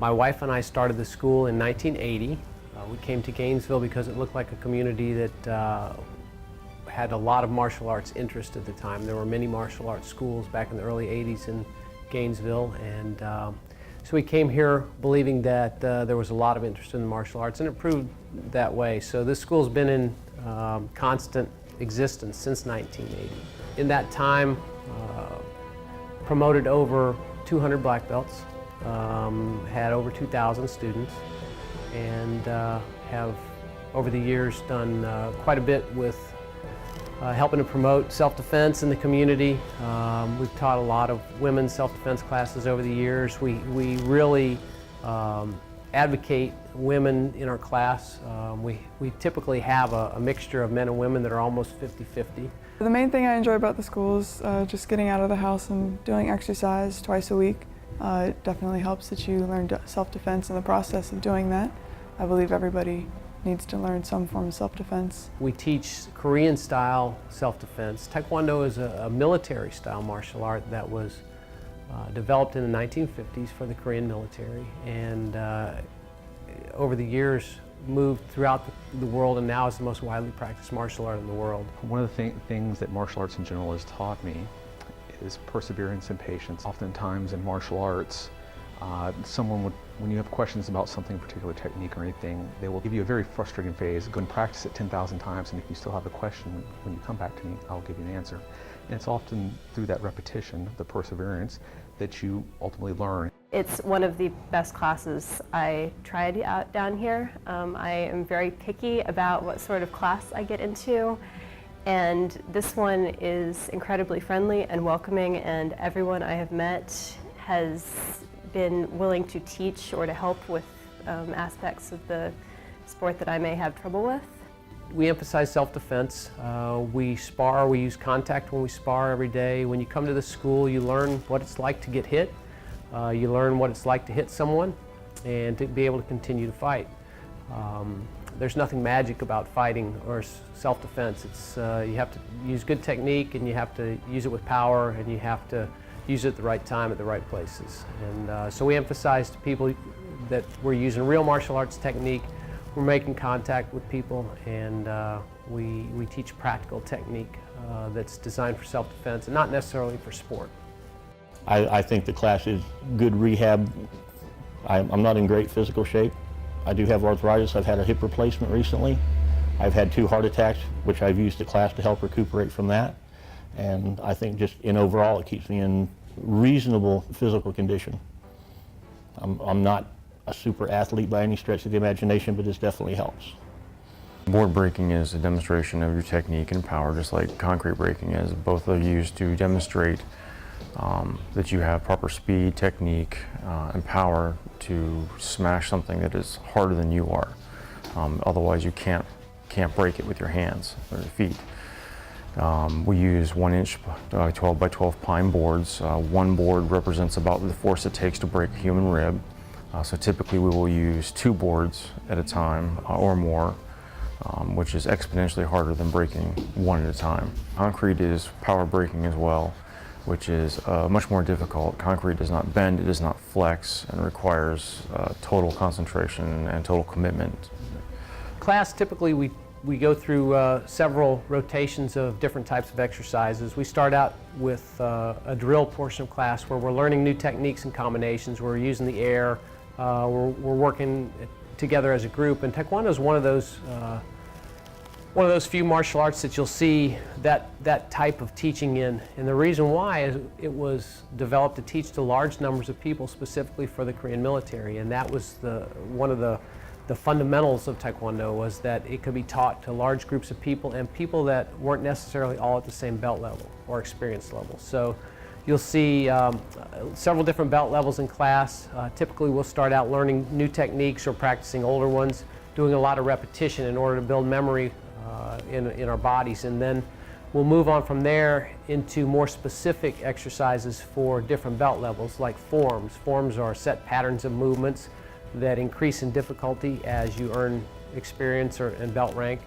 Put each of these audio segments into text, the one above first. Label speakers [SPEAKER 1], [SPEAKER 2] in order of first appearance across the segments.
[SPEAKER 1] My wife and I started the school in 1980. We came to Gainesville because it looked like a community that had a lot of martial arts interest at the time. There were many martial arts schools back in the early 80s in Gainesville, and so we came here believing that there was a lot of interest in the martial arts, and it proved that way. So this school's been in constant existence since 1980. In that time, promoted over 200 black belts, had over 2,000 students, and have over the years done quite a bit with helping to promote self-defense in the community. We've taught a lot of women's self-defense classes over the years. We really advocate women in our class. We typically have a mixture of men and women that are almost 50-50.
[SPEAKER 2] The main thing I enjoy about the school is just getting out of the house and doing exercise twice a week. It definitely helps that you learn self-defense in the process of doing that. I believe everybody needs to learn some form of self-defense.
[SPEAKER 1] We teach Korean-style self-defense. Taekwondo is a military-style martial art that was developed in the 1950s for the Korean military, and over the years moved throughout the world, and now is the most widely practiced martial art in the world.
[SPEAKER 3] One of the things that martial arts in general has taught me is perseverance and patience. Oftentimes in martial arts, someone would, when you have questions about something, particular technique or anything, they will give you a very frustrating phase. Go and practice it 10,000 times, and if you still have a question, when you come back to me, I'll give you an answer. And it's often through that repetition, the perseverance, that you ultimately learn.
[SPEAKER 4] It's one of the best classes I tried out down here. I am very picky about what sort of class I get into, and this one is incredibly friendly and welcoming, and everyone I have met has been willing to teach or to help with aspects of the sport that I may have trouble with.
[SPEAKER 1] We emphasize self-defense. We spar, we use contact when we spar every day. When you come to the school, you learn what it's like to get hit. You learn what it's like to hit someone and to be able to continue to fight. There's nothing magic about fighting or self-defense. It's you have to use good technique, and you have to use it with power, and you have to use it at the right time at the right places. And so we emphasize to people that we're using real martial arts technique. We're making contact with people, and we teach practical technique that's designed for self-defense and not necessarily for sport.
[SPEAKER 5] I think the class is good rehab. I'm not in great physical shape. I do have arthritis. I've had a hip replacement recently. I've had 2 heart attacks, which I've used the class to help recuperate from that. And I think just in overall, it keeps me in reasonable physical condition. I'm not a super athlete by any stretch of the imagination, but this definitely helps.
[SPEAKER 6] Board breaking is a demonstration of your technique and power, just like concrete breaking is. Both are used to demonstrate that you have proper speed, technique, and power to smash something that is harder than you are. Otherwise, you can't break it with your hands or your feet. We use 1-inch 12 by 12 pine boards. One board represents about the force it takes to break a human rib. So typically we will use 2 boards at a time or more, which is exponentially harder than breaking 1 at a time. Concrete is power breaking as well, which is much more difficult. Concrete does not bend, it does not flex, and requires total concentration and total commitment.
[SPEAKER 1] Class, typically we go through several rotations of different types of exercises. We start out with a drill portion of class where we're learning new techniques and combinations. We're using the air. We're working together as a group, and Taekwondo is one of those few martial arts that you'll see that type of teaching in. And the reason why is it was developed to teach to large numbers of people, specifically for the Korean military, and that was one of the fundamentals of Taekwondo, was that it could be taught to large groups of people, and people that weren't necessarily all at the same belt level or experience level. So you'll see several different belt levels in class. Typically we'll start out learning new techniques or practicing older ones, doing a lot of repetition in order to build memory in our bodies, and then we'll move on from there into more specific exercises for different belt levels, like forms. Forms are set patterns of movements that increase in difficulty as you earn experience and belt rank.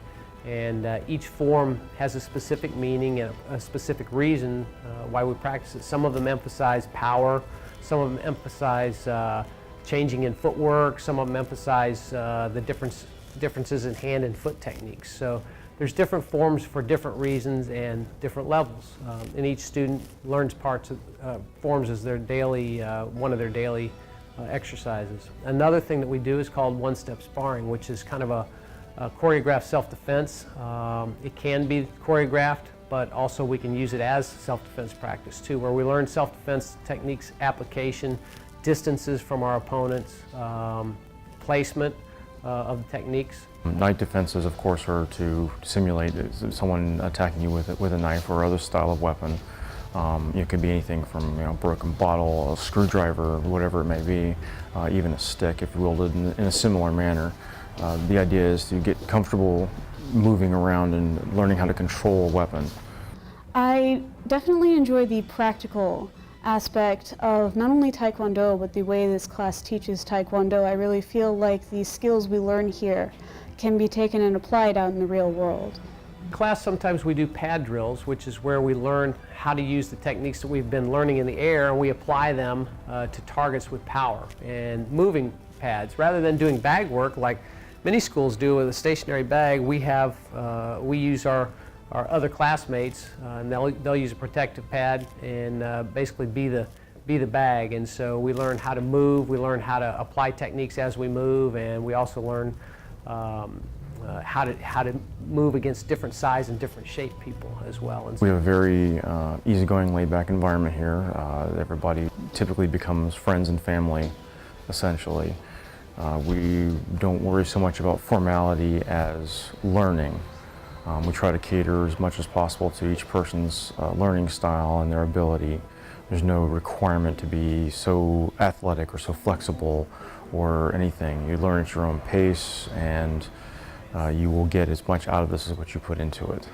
[SPEAKER 1] And each form has a specific meaning and a specific reason why we practice it. Some of them emphasize power, some of them emphasize changing in footwork. Some of them emphasize the differences in hand and foot techniques. So there's different forms for different reasons and different levels. And each student learns forms as their daily, one of their daily exercises. Another thing that we do is called one-step sparring, which is kind of a choreographed self-defense. It can be choreographed, but also we can use it as self-defense practice too, where we learn self-defense techniques, application, distances from our opponents, placement of the techniques.
[SPEAKER 6] Knife defenses, of course, are to simulate someone attacking you with a knife or other style of weapon. It could be anything from a broken bottle, a screwdriver, whatever it may be, even a stick if wielded in a similar manner. The idea is to get comfortable moving around and learning how to control a weapon.
[SPEAKER 7] I definitely enjoy the practical aspect of not only Taekwondo, but the way this class teaches Taekwondo. I really feel like the skills we learn here can be taken and applied out in the real world.
[SPEAKER 1] In class, sometimes we do pad drills, which is where we learn how to use the techniques that we've been learning in the air, and we apply them to targets with power and moving pads. Rather than doing bag work like many schools do with a stationary bag, we use our other classmates, and they'll use a protective pad and basically be the bag. And so we learn how to move, we learn how to apply techniques as we move, and we also learn how to move against different size and different shape people as well. And
[SPEAKER 6] we have a very easygoing, laid-back environment here. Everybody typically becomes friends and family, essentially. We don't worry so much about formality as learning. We try to cater as much as possible to each person's learning style and their ability. There's no requirement to be so athletic or so flexible or anything. You learn at your own pace, and you will get as much out of this as what you put into it.